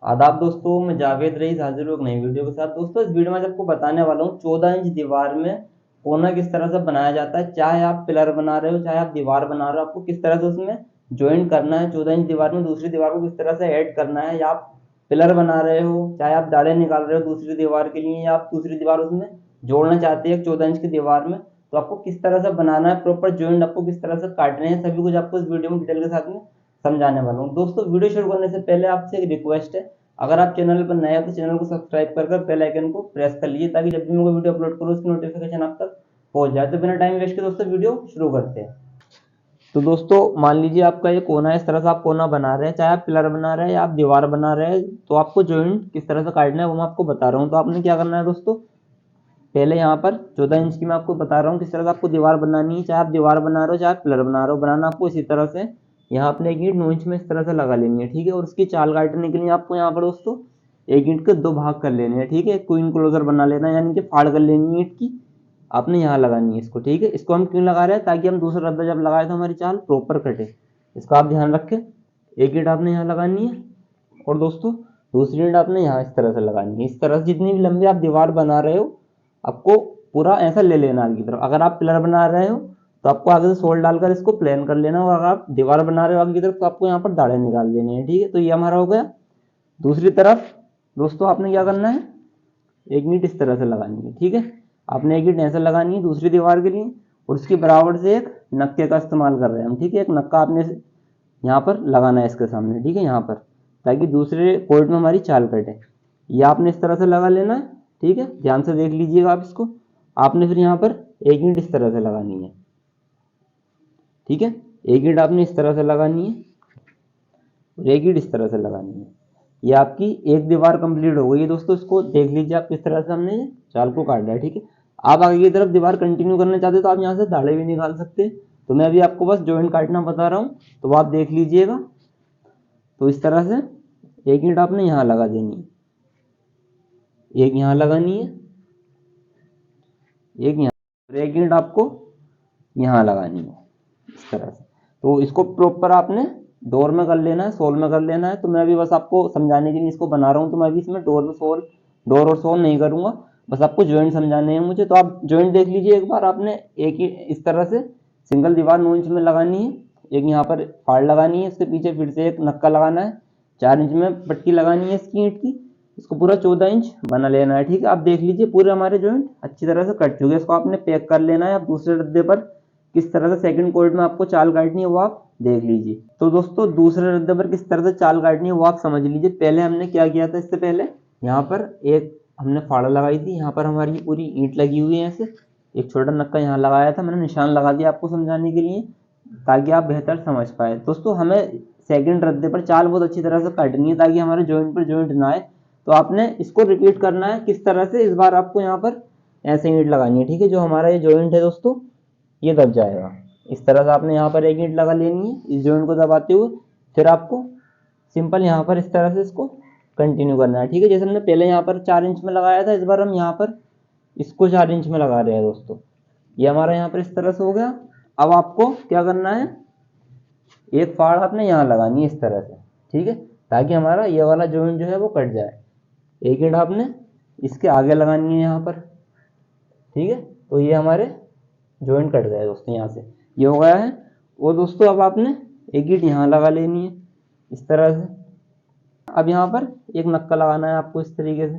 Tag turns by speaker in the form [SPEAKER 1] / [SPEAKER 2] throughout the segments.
[SPEAKER 1] आदाब दोस्तों, मैं जावेद रईस हाजिर हूँ एक नई वीडियो के साथ। दोस्तों इस वीडियो में आज आपको बताने वाला हूँ 14 इंच दीवार में कोना किस तरह से बनाया जाता है। चाहे आप पिलर बना रहे हो, चाहे आप दीवार बना रहे हो, आपको किस तरह से उसमें ज्वाइन करना है। 14 इंच दीवार में दूसरी दीवार को किस तरह से ऐड करना है, या आप पिलर बना रहे हो, चाहे आप दाढ़े निकाल रहे हो दूसरी दीवार के लिए, या आप दूसरी दीवार उसमें जोड़ना चाहते हैं 14 इंच की दीवार में, तो आपको किस तरह से बनाना है, प्रॉपर ज्वाइंट आपको किस तरह से काटने हैं, सभी कुछ आपको इस वीडियो में डिटेल के साथ में समझाने वाला हूँ। दोस्तों वीडियो शुरू करने से पहले आपसे एक रिक्वेस्ट है, अगर आप चैनल पर नए हो तो चैनल को सब्सक्राइब कर बेल आइकन को प्रेस कर लीजिए, ताकि जब भी मैं कोई वीडियो अपलोड करूँ उसकी नोटिफिकेशन आप तक पहुंच जाए। तो बिना टाइम वेस्ट के दोस्तों वीडियो शुरू करते हैं। तो दोस्तों मान लीजिए आपका ये कोना है, इस तरह से आप कोना बना रहे हैं, चाहे आप पिलर बना रहे हैं या आप दीवार बना रहे हैं, तो आपको जॉइंट किस तरह से काटना है वो मैं आपको बता रहा हूँ। तो आपने क्या करना है दोस्तों, पहले यहाँ पर 14 इंच की मैं आपको बता रहा हूँ किस तरह से आपको दीवार बनानी है। चाहे आप दीवार बना रहे हो, चाहे आप पिलर बना रहे हो, बनाना आपको इसी तरह से यहाँ अपने एक ईंट 9 इंच में इस तरह से लगा लेनी है, ठीक है। और उसकी चाल काटने के लिए आपको यहाँ पर दोस्तों एक ईंट के दो भाग कर लेने हैं, ठीक है। क्वीन क्लोजर बना लेना है, यानी कि फाड़ कर लेनी है ईंट की, आपने यहाँ लगानी है इसको, ठीक है। इसको हम क्यों लगा रहे हैं, ताकि हम दूसरा रद्दा जब लगाए तो हमारी चाल प्रॉपर कटे, इसको आप ध्यान रखें। एक ईंट आपने यहाँ लगानी है, और दोस्तों दूसरी ईंट आपने यहाँ इस तरह से लगानी है। इस तरह से जितनी भी लंबी आप दीवार बना रहे हो आपको पूरा ऐसा ले लेना आगे की तरफ। अगर आप पिलर बना रहे हो तो आपको आगे से सोल डालकर इसको प्लेन कर लेना, और अगर आप दीवार बना रहे हो आगे की तरफ तो आपको यहाँ पर दाढ़े निकाल देने हैं, ठीक है। तो ये हमारा हो गया। दूसरी तरफ दोस्तों आपने क्या करना है, एक ईंट इस तरह से लगानी है, ठीक है। आपने एक ईंट ऐसे लगानी है दूसरी दीवार के लिए, और उसकी बराबर से एक नक्के का इस्तेमाल कर रहे हैं हम, ठीक है। एक नक्का आपने यहाँ पर लगाना है इसके सामने, ठीक है, यहाँ पर, ताकि दूसरे कोर्ट में हमारी चाल कटे। ये आपने इस तरह से लगा लेना है, ठीक है। ध्यान से देख लीजिएगा आप इसको। आपने फिर यहाँ पर एक ईंट इस तरह से लगानी है, ठीक है। एक ईंट आपने इस तरह से लगानी है, और एक ईंट इस तरह से लगानी है। ये आपकी एक दीवार कंप्लीट हो गई है दोस्तों। इसको देख लीजिए आप किस तरह से हमने चाल को काटा है, ठीक है। आप आगे की तरफ दीवार कंटिन्यू करना चाहते तो आप यहाँ से दाढ़े भी निकाल सकते हैं। तो मैं अभी आपको बस जॉइंट काटना बता रहा हूँ, तो आप देख लीजिएगा। तो इस तरह से एक ईंट आपने यहाँ लगा देनी है, एक यहाँ लगानी है, एक यहाँ, और एक ईंट आपको यहाँ लगानी है इस तरह से। तो इसको प्रॉपर आपने डोर में कर लेना है, सोल में कर लेना है। तो मैं अभी बस आपको समझाने के लिए इसको बना रहा हूँ, तो मैं अभी इसमें डोर और सोल नहीं करूँगा, बस आपको ज्वाइंट समझाने हैं मुझे। तो आप ज्वाइंट देख लीजिए एक बार। आपने एक ही इस तरह से सिंगल दीवार 9 इंच में लगानी है, एक यहाँ पर फाड़ लगानी है, इसके पीछे फिर से एक नक्का लगाना है, 4 इंच में पट्टी लगानी है इसकी ईंट की, इसको पूरा 14 इंच बना लेना है, ठीक है। आप देख लीजिए पूरे हमारे जॉइंट अच्छी तरह से कट चुके हैं। इसको आपने पैक कर लेना है। आप दूसरे रद्दे पर किस तरह से सेकंड कोर्ट में आपको चाल काटनी है वो आप देख लीजिए। तो दोस्तों दूसरे रद्दे पर किस तरह से चाल काटनी है वो आप समझ लीजिए। पहले हमने क्या किया था, इससे पहले यहाँ पर एक हमने फाड़ा लगाई थी, यहाँ पर हमारी पूरी ईंट लगी हुई है, ऐसे एक छोटा नक्का यहाँ लगाया था, मैंने निशान लगा दिया आपको समझाने के लिए, ताकि आप बेहतर समझ पाए। दोस्तों हमें सेकंड रद्दे पर चाल बहुत अच्छी तरह से काटनी है, ताकि हमारे जॉइंट पर जॉइंट ना आए। तो आपने इसको रिपीट करना है किस तरह से, इस बार आपको यहाँ पर ऐसे ईंट लगानी है, ठीक है। जो हमारा ये जॉइंट है दोस्तों ये दब जाएगा, इस तरह से आपने यहाँ पर एक ईंट लगा लेनी है इस जॉइंट को दबाते हुए। फिर आपको सिंपल यहाँ पर इस तरह से इसको कंटिन्यू करना है, ठीक है। जैसे हमने पहले यहाँ पर 4 इंच में लगाया था, इस बार हम यहाँ पर इसको 4 इंच में लगा रहे हैं दोस्तों। ये हमारा यहाँ पर इस तरह से हो गया। अब आपको क्या करना है, एक फाड़ आपने यहाँ लगानी है इस तरह से, ठीक है, ताकि हमारा ये वाला जॉइंट जो है वो कट जाए। एक ईंट आपने इसके आगे लगानी है यहाँ पर, ठीक है। तो ये हमारे जॉइंट कट गए दोस्तों, यहाँ से ये हो गया है। और दोस्तों अब आपने एक ईंट यहाँ लगा लेनी है इस तरह से। अब यहाँ पर एक नक्का लगाना है आपको इस तरीके से,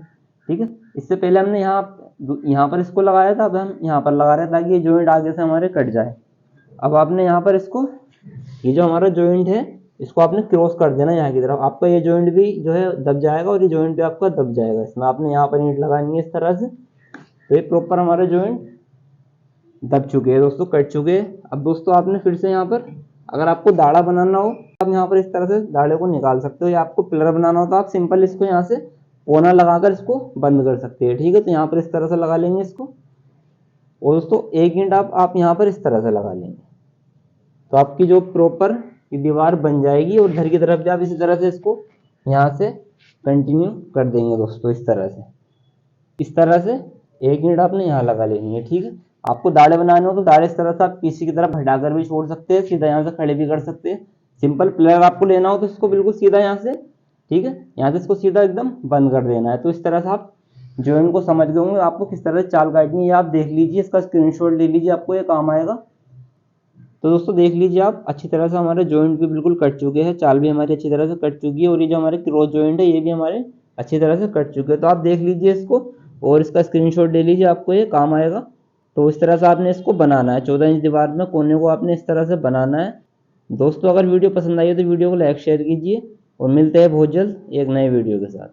[SPEAKER 1] ठीक है। इससे पहले हमने यहाँ पर इसको लगाया था, अब हम यहाँ पर लगा रहे हैं ताकि ये जॉइंट आगे से हमारे कट जाए। अब आपने यहाँ पर इसको, ये जो हमारा जॉइंट है इसको आपने क्रॉस कर देना यहाँ की तरफ। आपका ये जॉइंट भी जो है दब जाएगा, और ये जॉइंट भी आपका दब जाएगा। इसमें आपने यहाँ पर ईंट लगानी है इस तरह से। तो ये प्रॉपर हमारे जॉइंट दब चुके हैं दोस्तों, कट चुके हैं। अब दोस्तों आपने फिर से यहाँ पर, अगर आपको दाढ़ा बनाना हो आप यहाँ पर इस तरह से दाढ़े को निकाल सकते हो, या आपको पिलर बनाना हो तो आप सिंपल इसको यहाँ से कोना लगाकर इसको बंद कर सकते हैं, ठीक है। तो यहाँ पर इस तरह से लगा लेंगे इसको, और दोस्तों एक ईंट आप यहाँ पर इस तरह से लगा लेंगे, तो आपकी जो प्रॉपर दीवार बन जाएगी। और इधर की तरफ भी आप इसी तरह से इसको यहाँ से कंटिन्यू कर देंगे दोस्तों, इस तरह से। इस तरह से एक ईंट आपने यहाँ लगा लेनी है, ठीक है। आपको दाढ़े बनाने हो तो दाढ़े इस तरह से आप पीछे की तरफ हटाकर भी छोड़ सकते हैं, सीधा यहाँ से खड़े भी कर सकते हैं। सिंपल प्लेयर आपको लेना हो तो इसको बिल्कुल सीधा यहाँ से ठीक है, यहाँ से इसको सीधा एकदम बंद कर देना है। तो इस तरह से आप जॉइंट को समझ गए होंगे, आपको किस तरह से चाल काटनी है। आप देख लीजिए, इसका स्क्रीनशॉट ले लीजिए, आपको ये काम आएगा। तो दोस्तों देख लीजिए आप, अच्छी तरह से हमारे जॉइंट भी बिल्कुल कट चुके हैं, चाल भी हमारी अच्छी तरह से कट चुकी है, और ये जो हमारे क्रॉस जॉइंट है ये भी हमारे अच्छी तरह से कट चुके हैं। तो आप देख लीजिए इसको और इसका स्क्रीनशॉट ले लीजिए, आपको ये काम आएगा। तो इस तरह से आपने इसको बनाना है, 14 इंच दीवार में कोने को आपने इस तरह से बनाना है। दोस्तों अगर वीडियो पसंद आई हो तो वीडियो को लाइक शेयर कीजिए, और मिलते हैं बहुत जल्द एक नए वीडियो के साथ।